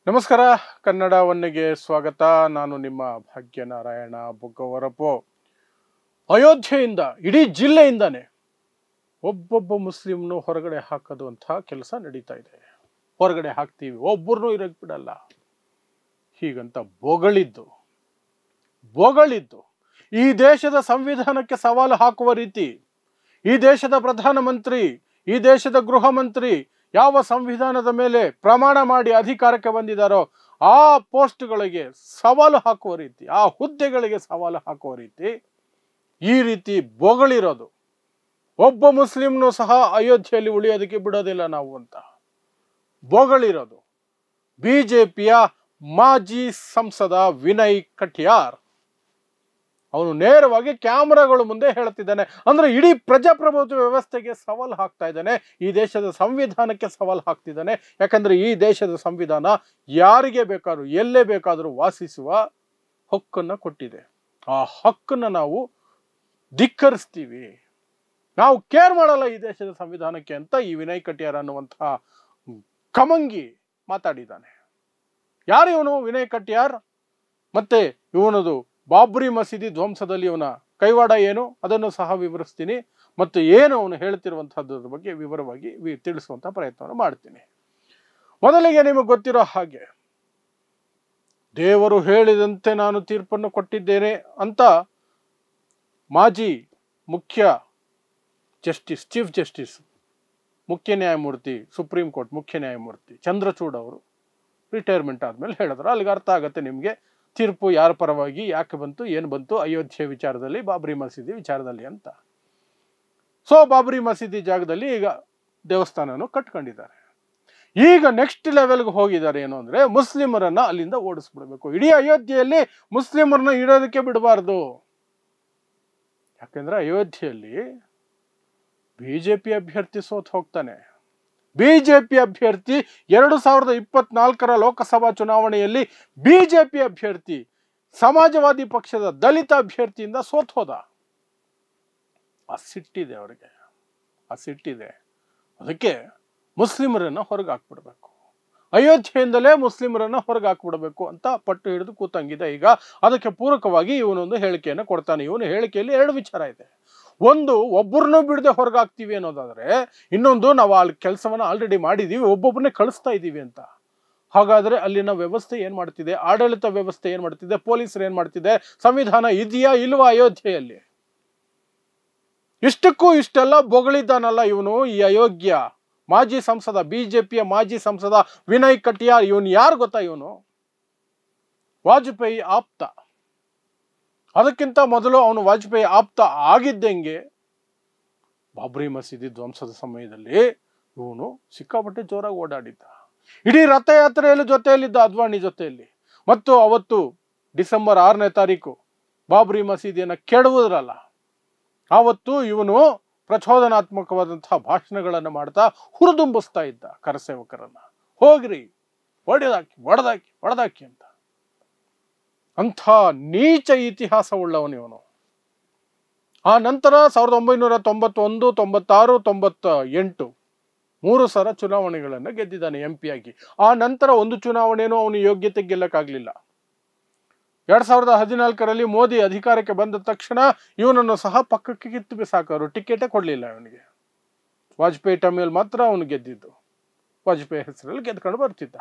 ನಮಸ್ಕಾರ. ಕನ್ನಡ ಒನ್ನೆಗೆ ಸ್ವಾಗತ. ನಾನು ನಿಮ್ಮ ಭಾಗ್ಯನಾರಾಯಣ ಬುಗ್ಗವರಪು. ಅಯೋಧ್ಯೆಯಿಂದ ಇಡೀ ಜಿಲ್ಲೆಯಿಂದಾನೆ ಒಬ್ಬೊಬ್ಬ ಮುಸ್ಲಿಮ್ನು ಹೊರಗಡೆ ಹಾಕೋದು ಅಂತ ಕೆಲಸ ನಡೀತಾ ಇದೆ. ಹೊರಗಡೆ ಹಾಕ್ತೀವಿ, ಒಬ್ಬರನ್ನೂ ಇರಕ್ಕೆ ಬಿಡಲ್ಲ ಹೀಗಂತ ಬೋಗಳಿದ್ದು ಈ ದೇಶದ ಸಂವಿಧಾನಕ್ಕೆ ಸವಾಲು ಹಾಕುವ ರೀತಿ, ಈ ದೇಶದ ಪ್ರಧಾನಮಂತ್ರಿ, ಈ ದೇಶದ ಗೃಹ ಮಂತ್ರಿ ಯಾವ ಸಂವಿಧಾನದ ಮೇಲೆ ಪ್ರಮಾಣ ಮಾಡಿ ಅಧಿಕಾರಕ್ಕೆ ಬಂದಿದ್ದಾರೋ ಆ ಪೋಸ್ಟ್ಗಳಿಗೆ ಸವಾಲು ಹಾಕುವ ರೀತಿ, ಆ ಹುದ್ದೆಗಳಿಗೆ ಸವಾಲು ಹಾಕುವ ರೀತಿ, ಈ ರೀತಿ ಬೋಗಳಿರೋದು, ಒಬ್ಬ ಮುಸ್ಲಿಮ್ನು ಸಹ ಅಯೋಧ್ಯೆಯಲ್ಲಿ ಉಳಿಯೋದಕ್ಕೆ ಬಿಡೋದಿಲ್ಲ ನಾವು ಅಂತ ಬೋಗಳಿರೋದು ಬಿಜೆಪಿಯ ಮಾಜಿ ಸಂಸದ ವಿನಯ್ ಕಟಿಯಾರ್. ಅವನು ನೇರವಾಗಿ ಕ್ಯಾಮರಾಗಳ ಮುಂದೆ ಹೇಳ್ತಿದ್ದಾನೆ. ಅಂದ್ರೆ ಇಡೀ ಪ್ರಜಾಪ್ರಭುತ್ವ ವ್ಯವಸ್ಥೆಗೆ ಸವಾಲು ಹಾಕ್ತಾ ಇದ್ದಾನೆ, ಈ ದೇಶದ ಸಂವಿಧಾನಕ್ಕೆ ಸವಾಲು ಹಾಕ್ತಿದ್ದಾನೆ. ಯಾಕಂದ್ರೆ ಈ ದೇಶದ ಸಂವಿಧಾನ ಯಾರಿಗೆ ಬೇಕಾದ್ರೂ ಎಲ್ಲೇ ಬೇಕಾದರೂ ವಾಸಿಸುವ ಹಕ್ಕನ್ನ ಕೊಟ್ಟಿದೆ. ಆ ಹಕ್ಕನ್ನ ನಾವು ಧಿಕ್ಕರಿಸ್ತೀವಿ, ನಾವು ಕೇರ್ ಮಾಡಲ್ಲ ಈ ದೇಶದ ಸಂವಿಧಾನಕ್ಕೆ ಅಂತ ಈ ವಿನಯ್ ಕಟಿಯಾರ್ ಅನ್ನುವಂತಹ ಕಮಂಗಿ ಮಾತಾಡಿದ್ದಾನೆ. ಯಾರು ಇವನು ವಿನಯ್ ಕಟಿಯಾರ್? ಮತ್ತೆ ಇವನದು ಬಾಬ್ರಿ ಮಸೀದಿ ಧ್ವಂಸದಲ್ಲಿ ಇವನ ಕೈವಾಡ ಏನು ಅದನ್ನು ಸಹ ವಿವರಿಸ್ತೀನಿ. ಮತ್ತು ಏನು ಅವನು ಹೇಳ್ತಿರುವಂತಹದ್ರ ಬಗ್ಗೆ ವಿವರವಾಗಿ ತಿಳಿಸುವಂತ ಪ್ರಯತ್ನವನ್ನು ಮಾಡ್ತೀನಿ. ಮೊದಲಿಗೆ ನಿಮಗೆ ಗೊತ್ತಿರೋ ಹಾಗೆ ದೇವರು ಹೇಳಿದಂತೆ ನಾನು ತೀರ್ಪನ್ನು ಕೊಟ್ಟಿದ್ದೇನೆ ಅಂತ ಮಾಜಿ ಮುಖ್ಯ ಜಸ್ಟಿಸ್, ಚೀಫ್ ಜಸ್ಟಿಸ್, ಮುಖ್ಯ ನ್ಯಾಯಮೂರ್ತಿ, ಸುಪ್ರೀಂ ಕೋರ್ಟ್ ಮುಖ್ಯ ನ್ಯಾಯಮೂರ್ತಿ ಚಂದ್ರಚೂಡ್ ಅವರು ರಿಟೈರ್ಮೆಂಟ್ ಆದ್ಮೇಲೆ ಹೇಳಿದ್ರು. ಅಲ್ಲಿಗೆ ಅರ್ಥ ಆಗುತ್ತೆ ನಿಮಗೆ ತೀರ್ಪು ಯಾರ ಪರವಾಗಿ ಯಾಕೆ ಬಂತು, ಏನು ಬಂತು ಅಯೋಧ್ಯೆ ವಿಚಾರದಲ್ಲಿ, ಬಾಬ್ರಿ ಮಸೀದಿ ವಿಚಾರದಲ್ಲಿ ಅಂತ. ಸೊ ಬಾಬ್ರಿ ಮಸೀದಿ ಜಾಗದಲ್ಲಿ ಈಗ ದೇವಸ್ಥಾನನು ಕಟ್ಕೊಂಡಿದ್ದಾರೆ. ಈಗ ನೆಕ್ಸ್ಟ್ ಲೆವೆಲ್ಗೆ ಹೋಗಿದ್ದಾರೆ. ಏನು ಅಂದ್ರೆ ಮುಸ್ಲಿಮರನ್ನ ಅಲ್ಲಿಂದ ಓಡಿಸ್ಬಿಡ್ಬೇಕು. ಇಡೀ ಅಯೋಧ್ಯೆಯಲ್ಲಿ ಮುಸ್ಲಿಮರನ್ನ ಇಡೋದಕ್ಕೆ ಬಿಡಬಾರ್ದು. ಯಾಕೆಂದ್ರೆ ಅಯೋಧ್ಯೆಯಲ್ಲಿ ಬಿಜೆಪಿ ಅಭ್ಯರ್ಥಿ ಸೋತ್ ಹೋಗ್ತಾನೆ. ಬಿಜೆಪಿ ಅಭ್ಯರ್ಥಿ 2024 ಲೋಕಸಭಾ ಚುನಾವಣೆಯಲ್ಲಿ ಬಿಜೆಪಿ ಅಭ್ಯರ್ಥಿ ಸಮಾಜವಾದಿ ಪಕ್ಷದ ದಲಿತ ಅಭ್ಯರ್ಥಿಯಿಂದ ಸೋತ್ ಹೋದ. ಆ ಸಿಟ್ಟಿದೆ ಅವರಿಗೆ, ಆ ಸಿಟ್ಟಿದೆ. ಅದಕ್ಕೆ ಮುಸ್ಲಿಮರನ್ನ ಹೊರಗೆ ಹಾಕ್ಬಿಡ್ಬೇಕು, ಅಯೋಧ್ಯೆಯಿಂದಲೇ ಮುಸ್ಲಿಮರನ್ನ ಹೊರಗೆ ಹಾಕ್ಬಿಡ್ಬೇಕು ಅಂತ ಪಟ್ಟು ಹಿಡಿದು ಕೂತಂಗಿದೆ. ಈಗ ಅದಕ್ಕೆ ಪೂರಕವಾಗಿ ಇವನೊಂದು ಹೇಳಿಕೆಯನ್ನು ಕೊಡ್ತಾನೆ. ಇವನು ಹೇಳಿಕೆಯಲ್ಲಿ 2 ವಿಚಾರ ಇದೆ. ಒಂದು, ಒಬ್ಬರನ್ನೂ ಬಿಡದೆ ಹೊರಗಾಗ್ತೀವಿ ಅನ್ನೋದಾದ್ರೆ, ಇನ್ನೊಂದು ನಾವು ಅಲ್ಲಿ ಕೆಲಸವನ್ನ ಆಲ್ರೆಡಿ ಮಾಡಿದೀವಿ, ಒಬ್ಬೊಬ್ಬರನ್ನೇ ಕಳಿಸ್ತಾ ಇದ್ದೀವಿ ಅಂತ. ಹಾಗಾದ್ರೆ ಅಲ್ಲಿನ ವ್ಯವಸ್ಥೆ ಏನ್ ಮಾಡ್ತಿದೆ, ಆಡಳಿತ ವ್ಯವಸ್ಥೆ ಏನ್ ಮಾಡ್ತಿದೆ, ಪೊಲೀಸರು ಏನ್ ಮಾಡ್ತಿದೆ, ಸಂವಿಧಾನ ಇದೆಯಾ ಇಲ್ವಾ ಅಯೋಧ್ಯೆಯಲ್ಲಿ? ಇಷ್ಟಕ್ಕೂ ಇಷ್ಟೆಲ್ಲ ಬೊಗಳಿದ್ದಾನಲ್ಲ ಇವನು, ಈ ಅಯೋಗ್ಯ ಮಾಜಿ ಸಂಸದ, ಬಿಜೆಪಿಯ ಮಾಜಿ ಸಂಸದ ವಿನಯ್ ಕಟಿಯಾರ್. ಇವನು ಯಾರು ಗೊತ್ತಾ? ಇವನು ವಾಜಪೇಯಿ ಆಪ್ತ. ಅದಕ್ಕಿಂತ ಮೊದಲು ಅವನು ವಾಜಪೇಯಿ ಆಪ್ತ ಆಗಿದ್ದಂಗೆ ಬಾಬ್ರಿ ಮಸೀದಿ ಧ್ವಂಸದ ಸಮಯದಲ್ಲಿ ಇವನು ಸಿಕ್ಕಾಪಟ್ಟೆ ಜೋರಾಗಿ ಓಡಾಡಿದ್ದ. ಇಡೀ ರಥಯಾತ್ರೆಯಲ್ಲಿ ಜೊತೆಯಲ್ಲಿದ್ದ ಅದ್ವಾನಿ ಜೊತೆಯಲ್ಲಿ. ಮತ್ತು ಅವತ್ತು ಡಿಸೆಂಬರ್ 6ನೇ ತಾರೀಕು ಬಾಬ್ರಿ ಮಸೀದಿಯನ್ನು ಕೆಡವುದ್ರಲ್ಲ, ಆವತ್ತು ಇವನು ಪ್ರಚೋದನಾತ್ಮಕವಾದಂತಹ ಭಾಷಣಗಳನ್ನು ಮಾಡ್ತಾ ಹುರಿದುಂಬಿಸ್ತಾ ಇದ್ದ ಕರಸೇವಕರನ್ನ, ಹೋಗ್ರಿ ಒಡೆದಾಕಿ ಅಂತ. ಅಂಥ ನೀಚ ಇತಿಹಾಸವುಳ್ಳವನು ಇವನು. ಆ ನಂತರ 1991, 96, 98 3 ಸಲ ಚುನಾವಣೆಗಳನ್ನು ಗೆದ್ದಿದ್ದಾನೆ MP ಆಗಿ. ಆ ನಂತರ ಒಂದು ಚುನಾವಣೆನೂ ಅವನು ಯೋಗ್ಯತೆ ಗೆಲ್ಲಕ್ಕಾಗ್ಲಿಲ್ಲ. 2014ರಲ್ಲಿ ಮೋದಿ ಅಧಿಕಾರಕ್ಕೆ ಬಂದ ತಕ್ಷಣ ಇವನನ್ನು ಸಹ ಪಕ್ಕಕ್ಕೆ ಕಿತ್ತು ಬಿಸಾಕರು, ಟಿಕೆಟೇ ಕೊಡ್ಲಿಲ್ಲ ಇವನಿಗೆ. ವಾಜಪೇಯಿ ಟೈಮಲ್ಲಿ ಮಾತ್ರ ಅವನು ಗೆದ್ದಿದ್ದು, ವಾಜಪೇಯಿ ಹೆಸರಲ್ಲಿ ಗೆದ್ಕೊಂಡು ಬರ್ತಿದ್ದ.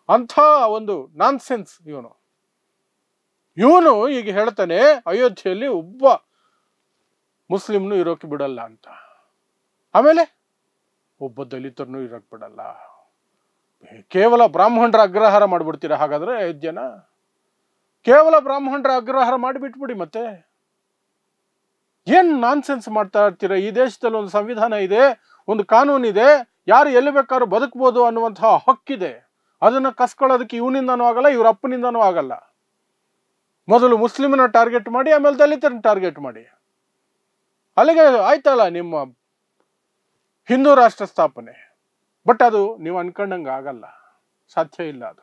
ಅಂಥ ಒಂದು ನಾನ್ಸೆನ್ಸ್ ಇವನು. ಈಗ ಹೇಳ್ತಾನೆ ಅಯೋಧ್ಯೆಯಲ್ಲಿ ಒಬ್ಬ ಮುಸ್ಲಿಮ್ನು ಇರೋಕೆ ಬಿಡಲ್ಲ ಅಂತ. ಆಮೇಲೆ ಒಬ್ಬ ದಲಿತರನ್ನು ಇರೋಕೆ ಬಿಡಲ್ಲ. ಕೇವಲ ಬ್ರಾಹ್ಮಣರ ಅಗ್ರಹಾರ ಮಾಡ್ಬಿಡ್ತೀರಾ ಹಾಗಾದ್ರೆ ಅಯೋಧ್ಯೆನ? ಕೇವಲ ಬ್ರಾಹ್ಮಣರ ಅಗ್ರಹಾರ ಮಾಡಿಬಿಟ್ಬಿಡಿ. ಮತ್ತೆ ಏನ್ ನಾನ್ಸೆನ್ಸ್ ಮಾಡ್ತಾ ಇರ್ತೀರ? ಈ ದೇಶದಲ್ಲಿ ಒಂದು ಸಂವಿಧಾನ ಇದೆ, ಒಂದು ಕಾನೂನಿದೆ, ಯಾರು ಎಲ್ಲಿ ಬೇಕಾದ್ರೂ ಬದುಕಬಹುದು ಅನ್ನುವಂತಹ ಹಕ್ಕಿದೆ. ಅದನ್ನ ಕಸ್ಕೊಳ್ಳೋದಕ್ಕೆ ಇವನಿಂದನೂ ಆಗಲ್ಲ, ಇವ್ರ ಅಪ್ಪನಿಂದನೂ ಆಗಲ್ಲ. ಮೊದಲು ಮುಸ್ಲಿಮನ ಟಾರ್ಗೆಟ್ ಮಾಡಿ, ಆಮೇಲೆ ದಲಿತರನ್ನ ಟಾರ್ಗೆಟ್ ಮಾಡಿ. ಅಲ್ಲಿಗೆ ಆಯ್ತಲ್ಲ ನಿಮ್ಮ ಹಿಂದೂ ರಾಷ್ಟ್ರ ಸ್ಥಾಪನೆ. ಬಟ್ ಅದು ನೀವು ಅನ್ಕೊಂಡಂಗೆ ಆಗಲ್ಲ, ಸಾಧ್ಯ ಇಲ್ಲ ಅದು.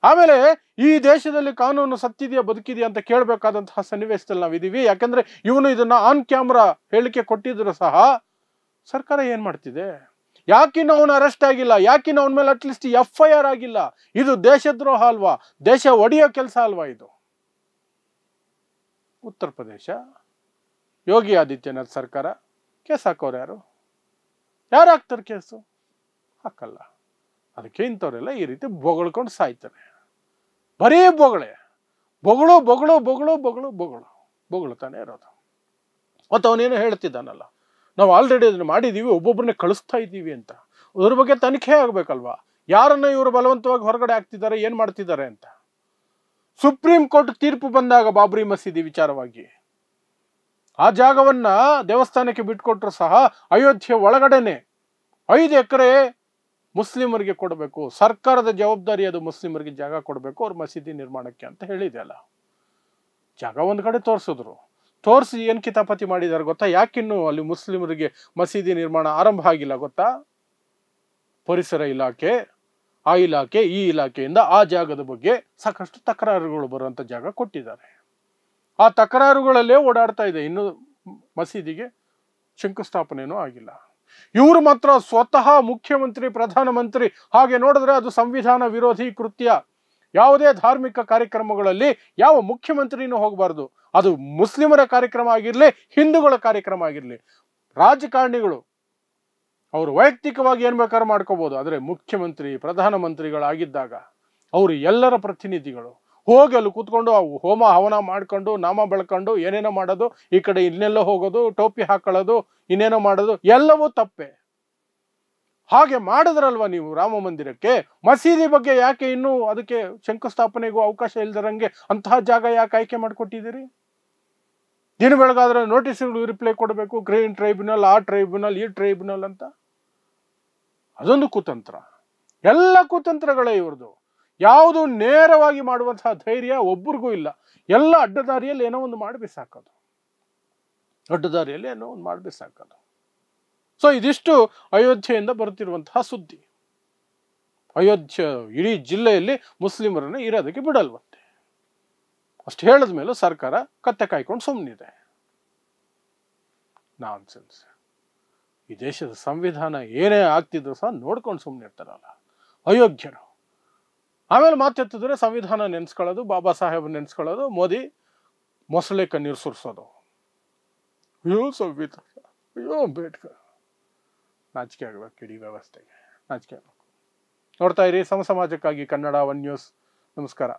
ಆಮೇಲೆ ಈ ದೇಶದಲ್ಲಿ ಕಾನೂನು ಸತ್ತಿದೆಯಾ ಬದುಕಿದೆಯಾ ಅಂತ ಕೇಳಬೇಕಾದಂತಹ ಸನ್ನಿವೇಶದಲ್ಲಿ ನಾವಿದ್ದೀವಿ. ಯಾಕಂದ್ರೆ ಇವನು ಇದನ್ನ ಆನ್ ಕ್ಯಾಮ್ರಾ ಹೇಳಿಕೆ ಕೊಟ್ಟಿದ್ರು ಸಹ ಸರ್ಕಾರ ಏನ್ ಮಾಡ್ತಿದೆ, ಯಾಕಿನ್ನು ಅವನು ಅರೆಸ್ಟ್ ಆಗಿಲ್ಲ? ಯಾಕಿನ್ನು ಅವನ ಮೇಲೆ ಅಟ್ಲೀಸ್ಟ್ FIR ಆಗಿಲ್ಲ? ಇದು ದೇಶದ್ರೋಹ ಅಲ್ವಾ? ದೇಶ ಒಡೆಯೋ ಕೆಲಸ ಅಲ್ವಾ ಇದು? ಉತ್ತರ ಪ್ರದೇಶ ಯೋಗಿ ಆದಿತ್ಯನಾಥ್ ಸರ್ಕಾರ ಕೇಸ್ ಹಾಕೋರು ಯಾರು ಹಾಕ್ತಾರೆ ಕೇಸು? ಹಾಕಲ್ಲ. ಅದಕ್ಕೆ ಇಂಥವ್ರೆಲ್ಲ ಈ ರೀತಿ ಬೊಗಳ್ಕೊಂಡು ಸಾಯ್ತಾರೆ. ಬರೀ ಬೊಗಳುತ್ತಾನೆ ಇರೋದು. ಮತ್ತು ಅವನೇನು ಹೇಳ್ತಿದ್ದಾನಲ್ಲ, ನಾವು ಆಲ್ರೆಡಿ ಅದನ್ನು ಮಾಡಿದ್ದೀವಿ, ಒಬ್ಬೊಬ್ಬರನ್ನೇ ಕಳಿಸ್ತಾ ಇದ್ದೀವಿ ಅಂತ. ಅದ್ರ ಬಗ್ಗೆ ತನಿಖೆ ಆಗಬೇಕಲ್ವಾ? ಯಾರನ್ನ ಇವರು ಬಲವಂತವಾಗಿ ಹೊರಗಡೆ ಹಾಕ್ತಿದ್ದಾರೆ, ಏನು ಮಾಡ್ತಿದ್ದಾರೆ ಅಂತ. ಸುಪ್ರೀಂ ಕೋರ್ಟ್ ತೀರ್ಪು ಬಂದಾಗ ಬಾಬ್ರಿ ಮಸೀದಿ ವಿಚಾರವಾಗಿ ಆ ಜಾಗವನ್ನ ದೇವಸ್ಥಾನಕ್ಕೆ ಬಿಟ್ಕೊಟ್ರು ಸಹ ಅಯೋಧ್ಯೆ ಒಳಗಡೆನೆ 5 ಎಕರೆ ಮುಸ್ಲಿಮರಿಗೆ ಕೊಡಬೇಕು, ಸರ್ಕಾರದ ಜವಾಬ್ದಾರಿ ಅದು, ಮುಸ್ಲಿಮರಿಗೆ ಜಾಗ ಕೊಡಬೇಕು ಅವ್ರ ಮಸೀದಿ ನಿರ್ಮಾಣಕ್ಕೆ ಅಂತ ಹೇಳಿದೆ ಅಲ್ಲ. ಜಾಗ ಒಂದು ಕಡೆ ತೋರಿಸಿ ಏನು ಕಿತಾಪತಿ ಮಾಡಿದ್ದಾರೆ ಗೊತ್ತಾ? ಯಾಕಿನ್ನು ಅಲ್ಲಿ ಮುಸ್ಲಿಮರಿಗೆ ಮಸೀದಿ ನಿರ್ಮಾಣ ಆರಂಭ ಆಗಿಲ್ಲ ಗೊತ್ತಾ? ಪರಿಸರ ಇಲಾಖೆ, ಆ ಇಲಾಖೆ, ಈ ಇಲಾಖೆಯಿಂದ ಆ ಜಾಗದ ಬಗ್ಗೆ ಸಾಕಷ್ಟು ತಕರಾರುಗಳು ಬರುವಂಥ ಜಾಗ ಕೊಟ್ಟಿದ್ದಾರೆ. ಆ ತಕರಾರುಗಳಲ್ಲೇ ಓಡಾಡ್ತಾ ಇದೆ. ಇನ್ನು ಮಸೀದಿಗೆ ಶಂಕುಸ್ಥಾಪನೆಯೂ ಆಗಿಲ್ಲ. ಇವರು ಮಾತ್ರ ಸ್ವತಃ ಮುಖ್ಯಮಂತ್ರಿ, ಪ್ರಧಾನಮಂತ್ರಿ, ಹಾಗೆ ನೋಡಿದ್ರೆ ಅದು ಸಂವಿಧಾನ ವಿರೋಧಿ ಕೃತ್ಯ. ಯಾವುದೇ ಧಾರ್ಮಿಕ ಕಾರ್ಯಕ್ರಮಗಳಲ್ಲಿ ಯಾವ ಮುಖ್ಯಮಂತ್ರಿನೂ ಹೋಗಬಾರ್ದು. ಅದು ಮುಸ್ಲಿಮರ ಕಾರ್ಯಕ್ರಮ ಆಗಿರಲಿ, ಹಿಂದೂಗಳ ಕಾರ್ಯಕ್ರಮ ಆಗಿರಲಿ. ರಾಜಕಾರಣಿಗಳು ಅವರು ವೈಯಕ್ತಿಕವಾಗಿ ಏನು ಬೇಕಾದ್ರೂ ಮಾಡ್ಕೋಬಹುದು, ಆದರೆ ಮುಖ್ಯಮಂತ್ರಿ, ಪ್ರಧಾನಮಂತ್ರಿಗಳಾಗಿದ್ದಾಗ ಅವರು ಎಲ್ಲರ ಪ್ರತಿನಿಧಿಗಳು. ಹೋಗಿ ಅಲ್ಲಿ ಕೂತ್ಕೊಂಡು ಹೋಮ ಹವನ ಮಾಡ್ಕೊಂಡು, ನಾಮ ಬೆಳ್ಕೊಂಡು ಏನೇನೋ ಮಾಡೋದು, ಈ ಕಡೆ ಇನ್ನೆಲ್ಲೋ ಹೋಗೋದು, ಟೋಪಿ ಹಾಕೊಳ್ಳೋದು, ಇನ್ನೇನೋ ಮಾಡೋದು, ಎಲ್ಲವೂ ತಪ್ಪೆ. ಹಾಗೆ ಮಾಡಿದ್ರಲ್ವ ನೀವು ರಾಮ ಮಂದಿರಕ್ಕೆ. ಮಸೀದಿ ಬಗ್ಗೆ ಯಾಕೆ ಇನ್ನೂ ಅದಕ್ಕೆ ಶಂಕುಸ್ಥಾಪನೆಗೂ ಅವಕಾಶ ಇಲ್ದಿರಂಗೆ ಅಂತಹ ಜಾಗ ಯಾಕೆ ಆಯ್ಕೆ ಮಾಡಿಕೊಟ್ಟಿದ್ದೀರಿ? ದಿನ ಬೆಳಗಾದ್ರೆ ನೋಟಿಸ್ಗಳು ರಿಪ್ಲೈ ಕೊಡಬೇಕು, ಗ್ರೀನ್ ಟ್ರೈಬ್ಯುನಲ್, ಆ ಟ್ರೈಬ್ಯುನಲ್, ಈ ಟ್ರೈಬ್ಯುನಲ್ ಅಂತ. ಅದೊಂದು ಕುತಂತ್ರ. ಎಲ್ಲ ಕುತಂತ್ರಗಳೇ ಇವ್ರದ್ದು. ಯಾವುದು ನೇರವಾಗಿ ಮಾಡುವಂತಹ ಧೈರ್ಯ ಒಬ್ಬರಿಗೂ ಇಲ್ಲ. ಎಲ್ಲ ಅಡ್ಡದಾರಿಯಲ್ಲಿ ಏನೋ ಒಂದು ಮಾಡಿ ಬಿಸಾಕೋದು. ಸೊ ಇದಿಷ್ಟು ಅಯೋಧ್ಯೆಯಿಂದ ಬರುತ್ತಿರುವಂತಹ ಸುದ್ದಿ. ಅಯೋಧ್ಯೆ ಇಡೀ ಜಿಲ್ಲೆಯಲ್ಲಿ ಮುಸ್ಲಿಮರನ್ನ ಇರೋದಕ್ಕೆ ಬಿಡಲ್ವಂತೆ. ಅಷ್ಟು ಹೇಳಿದ ಮೇಲೂ ಸರ್ಕಾರ ಕತ್ತೆ ಕಾಯ್ಕೊಂಡು ಸುಮ್ಮನಿದೆ. ನಾನ್ಸೆನ್ಸ್. ಈ ದೇಶದ ಸಂವಿಧಾನ ಏನೇ ಆಗ್ತಿದ್ರು ಸಹ ನೋಡ್ಕೊಂಡು ಸುಮ್ಮನೆ ಇರ್ತಾರಲ್ಲ ಅಯೋಗ್ಯರು. ಆಮೇಲೆ ಮಾತೆತ್ತಿದ್ರೆ ಸಂವಿಧಾನ ನೆನೆಸ್ಕೊಳ್ಳೋದು, ಬಾಬಾ ಸಾಹೇಬ್ ನೆನೆಸ್ಕೊಳ್ಳೋದು, ಮೋದಿ ಮೊಸಳೆ ಕಣ್ಣೀರು ಸುರಿಸೋದು. ಅಯ್ಯೋ ಸಂವಿಧಾನ, ಅಯ್ಯೋ ಅಂಬೇಡ್ಕರ್. ನಾಚಿಕೆ ಆಗಬೇಕು ಇಡೀ ವ್ಯವಸ್ಥೆಗೆ, ನಾಚಿಕೆ ಆಗಬೇಕು. ನೋಡ್ತಾ ಇರಿ ಸಮಾಜಕ್ಕಾಗಿ ಕನ್ನಡ 1 ನ್ಯೂಸ್. ನಮಸ್ಕಾರ.